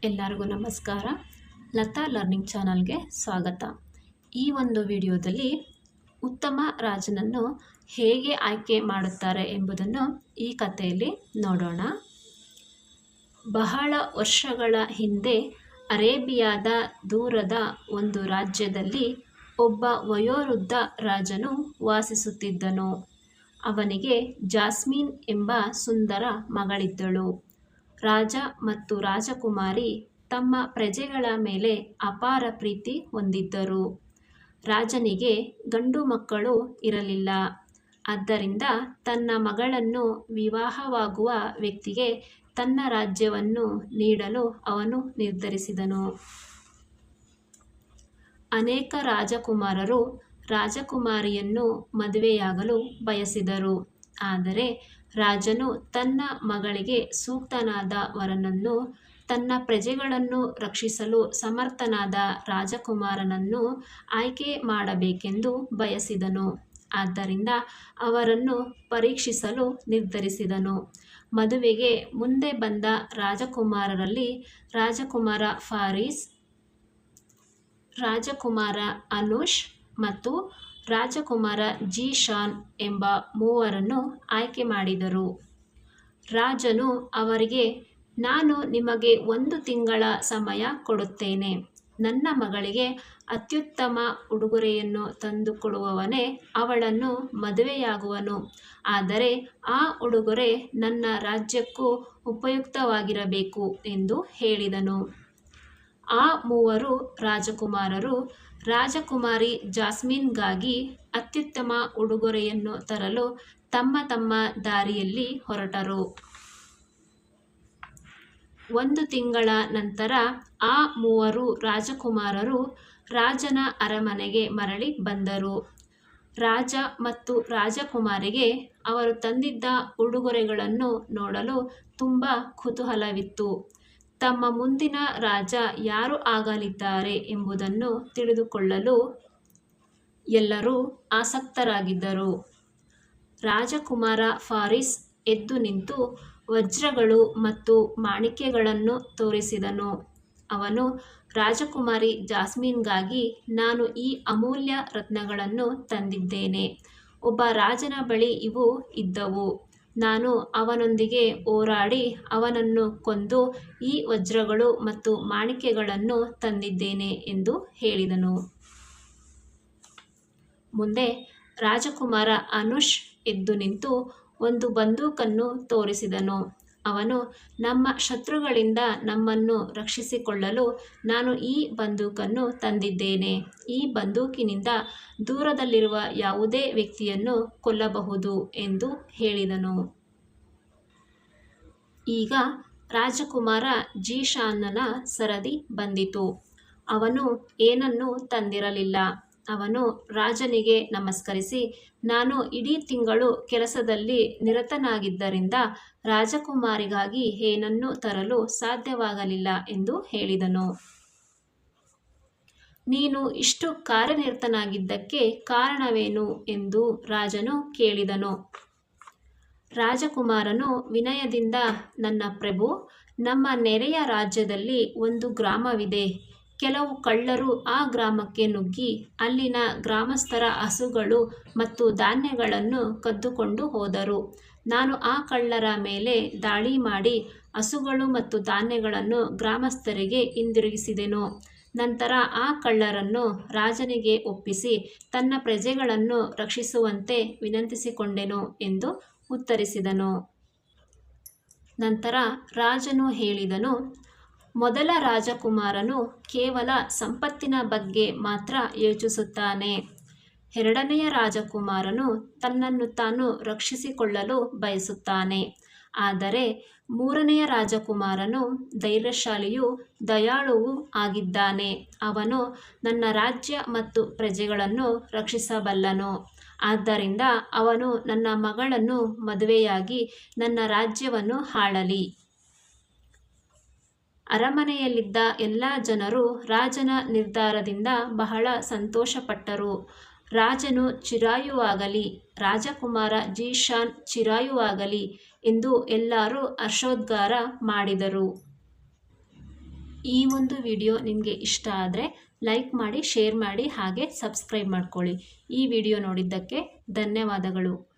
ಎಲ್ಲರಿಗೂ ನಮಸ್ಕಾರ. ಲತಾ ಲರ್ನಿಂಗ್ ಚಾನಲ್ಗೆ ಸ್ವಾಗತ. ಈ ಒಂದು ವಿಡಿಯೋದಲ್ಲಿ ಉತ್ತಮ ರಾಜನನ್ನು ಹೇಗೆ ಆಯ್ಕೆ ಮಾಡುತ್ತಾರೆ ಎಂಬುದನ್ನು ಈ ಕಥೆಯಲ್ಲಿ ನೋಡೋಣ. ಬಹಳ ವರ್ಷಗಳ ಹಿಂದೆ ಅರೇಬಿಯಾದ ದೂರದ ಒಂದು ರಾಜ್ಯದಲ್ಲಿ ಒಬ್ಬ ವಯೋವೃದ್ಧ ರಾಜನು ವಾಸಿಸುತ್ತಿದ್ದನು. ಅವನಿಗೆ ಜಾಸ್ಮಿನ್ ಎಂಬ ಸುಂದರ ಮಗಳಿದ್ದಳು. ರಾಜ ಮತ್ತು ರಾಜಕುಮಾರಿ ತಮ್ಮ ಪ್ರಜೆಗಳ ಮೇಲೆ ಅಪಾರ ಪ್ರೀತಿ ಹೊಂದಿದ್ದರು. ರಾಜನಿಗೆ ಗಂಡು ಮಕ್ಕಳು ಇರಲಿಲ್ಲ. ಆದ್ದರಿಂದ ತನ್ನ ಮಗಳನ್ನು ವಿವಾಹವಾಗುವ ವ್ಯಕ್ತಿಗೆ ತನ್ನ ರಾಜ್ಯವನ್ನು ನೀಡಲು ಅವನು ನಿರ್ಧರಿಸಿದನು. ಅನೇಕ ರಾಜಕುಮಾರರು ರಾಜಕುಮಾರಿಯನ್ನು ಮದುವೆಯಾಗಲು ಬಯಸಿದರು. ಆದರೆ ರಾಜನು ತನ್ನ ಮಗಳಿಗೆ ಸೂಕ್ತನಾದ ವರನನ್ನು, ತನ್ನ ಪ್ರಜೆಗಳನ್ನು ರಕ್ಷಿಸಲು ಸಮರ್ಥನಾದ ರಾಜಕುಮಾರನನ್ನು ಆಯ್ಕೆ ಮಾಡಬೇಕೆಂದು ಬಯಸಿದನು. ಆದ್ದರಿಂದ ಅವರನ್ನು ಪರೀಕ್ಷಿಸಲು ನಿರ್ಧರಿಸಿದನು. ಮದುವೆಗೆ ಮುಂದೆ ಬಂದ ರಾಜಕುಮಾರರಲ್ಲಿ ರಾಜಕುಮಾರ ಫಾರಿಸ್, ರಾಜಕುಮಾರ ಅನುಷ್ ಮತ್ತು ರಾಜಕುಮಾರ ಜೀಶಾನ್ ಎಂಬ ಮೂವರನ್ನು ಆಯ್ಕೆ ಮಾಡಿದರು. ರಾಜನು ಅವರಿಗೆ, ನಾನು ನಿಮಗೆ 1 ತಿಂಗಳ ಸಮಯ ಕೊಡುತ್ತೇನೆ. ನನ್ನ ಮಗಳಿಗೆ ಅತ್ಯುತ್ತಮ ಉಡುಗೊರೆಯನ್ನು ತಂದುಕೊಡುವವನೇ ಅವಳನ್ನು ಮದುವೆಯಾಗುವನು. ಆದರೆ ಆ ಉಡುಗೊರೆ ನನ್ನ ರಾಜ್ಯಕ್ಕೂ ಉಪಯುಕ್ತವಾಗಿರಬೇಕು ಎಂದು ಹೇಳಿದನು. ಆ ಮೂವರು ರಾಜಕುಮಾರರು ರಾಜಕುಮಾರಿ ಜಾಸ್ಮಿನ್ಗಾಗಿ ಅತ್ಯುತ್ತಮ ಉಡುಗೊರೆಯನ್ನು ತರಲು ತಮ್ಮ ತಮ್ಮ ದಾರಿಯಲ್ಲಿ ಹೊರಟರು. 1 ತಿಂಗಳ ನಂತರ ಆ ಮೂವರು ರಾಜಕುಮಾರರು ರಾಜನ ಅರಮನೆಗೆ ಮರಳಿ ಬಂದರು. ರಾಜ ಮತ್ತು ರಾಜಕುಮಾರಿಗೆ ಅವರು ತಂದಿದ್ದ ಉಡುಗೊರೆಗಳನ್ನು ನೋಡಲು ತುಂಬ ಕುತೂಹಲವಿತ್ತು. ತಮ್ಮ ಮುಂದಿನ ರಾಜ ಯಾರು ಆಗಲಿದ್ದಾರೆ ಎಂಬುದನ್ನು ತಿಳಿದುಕೊಳ್ಳಲು ಎಲ್ಲರೂ ಆಸಕ್ತರಾಗಿದ್ದರು. ರಾಜಕುಮಾರ ಫಾರಿಸ್ ಎದ್ದು ನಿಂತು ವಜ್ರಗಳು ಮತ್ತು ಮಾಣಿಕ್ಯಗಳನ್ನು ತೋರಿಸಿದನು. ಅವನು ರಾಜಕುಮಾರಿ ಜಾಸ್ಮಿನ್ಗಾಗಿ, ನಾನು ಈ ಅಮೂಲ್ಯ ರತ್ನಗಳನ್ನು ತಂದಿದ್ದೇನೆ. ಒಬ್ಬ ರಾಜನ ಬಳಿ ಇವು ಇದ್ದವು. ನಾನು ಅವನೊಂದಿಗೆ ಹೋರಾಡಿ ಅವನನ್ನು ಕೊಂದು ಈ ವಜ್ರಗಳು ಮತ್ತು ಮಾಣಿಕ್ಯಗಳನ್ನು ತಂದಿದ್ದೇನೆ ಎಂದು ಹೇಳಿದನು. ಮುಂದೆ ರಾಜಕುಮಾರ ಅನುಷ್ ಎದ್ದು ನಿಂತು ಒಂದು ಬಂದೂಕನ್ನು ತೋರಿಸಿದನು. ಅವನು, ನಮ್ಮ ಶತ್ರುಗಳಿಂದ ನಮ್ಮನ್ನು ರಕ್ಷಿಸಿಕೊಳ್ಳಲು ನಾನು ಈ ಬಂದೂಕನ್ನು ತಂದಿದ್ದೇನೆ. ಈ ಬಂದೂಕಿನಿಂದ ದೂರದಲ್ಲಿರುವ ಯಾವುದೇ ವ್ಯಕ್ತಿಯನ್ನು ಕೊಲ್ಲಬಹುದು ಎಂದು ಹೇಳಿದನು. ಈಗ ರಾಜಕುಮಾರ ಜೀಶಾನನ ಸರದಿ ಬಂದಿತು. ಅವನು ಏನನ್ನೂ ತಂದಿರಲಿಲ್ಲ. ಅವನು ರಾಜನಿಗೆ ನಮಸ್ಕರಿಸಿ, ನಾನು ಇಡೀ ತಿಂಗಳು ಕೆಲಸದಲ್ಲಿ ನಿರತನಾಗಿದ್ದರಿಂದ ರಾಜಕುಮಾರಿಗಾಗಿ ಏನನ್ನೂ ತರಲು ಸಾಧ್ಯವಾಗಲಿಲ್ಲ ಎಂದು ಹೇಳಿದನು. ನೀನು ಇಷ್ಟು ಕಾರ್ಯನಿರತನಾಗಿದ್ದಕ್ಕೆ ಕಾರಣವೇನು ಎಂದು ರಾಜನು ಕೇಳಿದನು. ರಾಜಕುಮಾರನು ವಿನಯದಿಂದ, ನನ್ನ ಪ್ರಭು, ನಮ್ಮ ನೆರೆಯ ರಾಜ್ಯದಲ್ಲಿ ಒಂದು ಗ್ರಾಮವಿದೆ. ಕೆಲವು ಕಳ್ಳರು ಆ ಗ್ರಾಮಕ್ಕೆ ನುಗ್ಗಿ ಅಲ್ಲಿನ ಗ್ರಾಮಸ್ಥರ ಹಸುಗಳು ಮತ್ತು ಧಾನ್ಯಗಳನ್ನು ಕದ್ದುಕೊಂಡು ಹೋದರು. ನಾನು ಆ ಕಳ್ಳರ ಮೇಲೆ ದಾಳಿ ಮಾಡಿ ಹಸುಗಳು ಮತ್ತು ಧಾನ್ಯಗಳನ್ನು ಗ್ರಾಮಸ್ಥರಿಗೆ ಹಿಂದಿರುಗಿಸಿದೆನು. ನಂತರ ಆ ಕಳ್ಳರನ್ನು ರಾಜನಿಗೆ ಒಪ್ಪಿಸಿ ತನ್ನ ಪ್ರಜೆಗಳನ್ನು ರಕ್ಷಿಸುವಂತೆ ವಿನಂತಿಸಿಕೊಂಡೆನು ಎಂದು ಉತ್ತರಿಸಿದನು. ನಂತರ ರಾಜನು ಹೇಳಿದನು, ಮೊದಲ ರಾಜಕುಮಾರನು ಕೇವಲ ಸಂಪತ್ತಿನ ಬಗ್ಗೆ ಮಾತ್ರ ಯೋಚಿಸುತ್ತಾನೆ. ಎರಡನೆಯ ರಾಜಕುಮಾರನು ತನ್ನನ್ನು ತಾನು ರಕ್ಷಿಸಿಕೊಳ್ಳಲು ಬಯಸುತ್ತಾನೆ. ಆದರೆ ಮೂರನೆಯ ರಾಜಕುಮಾರನು ಧೈರ್ಯಶಾಲಿಯೂ ದಯಾಳುವೂ ಆಗಿದ್ದಾನೆ. ಅವನು ನನ್ನ ರಾಜ್ಯ ಮತ್ತು ಪ್ರಜೆಗಳನ್ನು ರಕ್ಷಿಸಬಲ್ಲನು. ಆದ್ದರಿಂದ ಅವನು ನನ್ನ ಮಗಳನ್ನು ಮದುವೆಯಾಗಿ ನನ್ನ ರಾಜ್ಯವನ್ನು ಆಳಲಿ. ಅರಮನೆಯಲ್ಲಿದ್ದ ಎಲ್ಲ ಜನರು ರಾಜನ ನಿರ್ಧಾರದಿಂದ ಬಹಳ ಸಂತೋಷಪಟ್ಟರು. ರಾಜನು ಚಿರಾಯುವಾಗಲಿ, ರಾಜಕುಮಾರ ಜೀಶಾನ್ ಚಿರಾಯುವಾಗಲಿ ಎಂದು ಎಲ್ಲರೂ ಹರ್ಷೋದ್ಗಾರ ಮಾಡಿದರು. ಈ ಒಂದು ವಿಡಿಯೋ ನಿಮಗೆ ಇಷ್ಟ ಆದರೆ ಲೈಕ್ ಮಾಡಿ, ಶೇರ್ ಮಾಡಿ, ಹಾಗೆ ಸಬ್ಸ್ಕ್ರೈಬ್ ಮಾಡ್ಕೊಳ್ಳಿ. ಈ ವಿಡಿಯೋ ನೋಡಿದ್ದಕ್ಕೆ ಧನ್ಯವಾದಗಳು.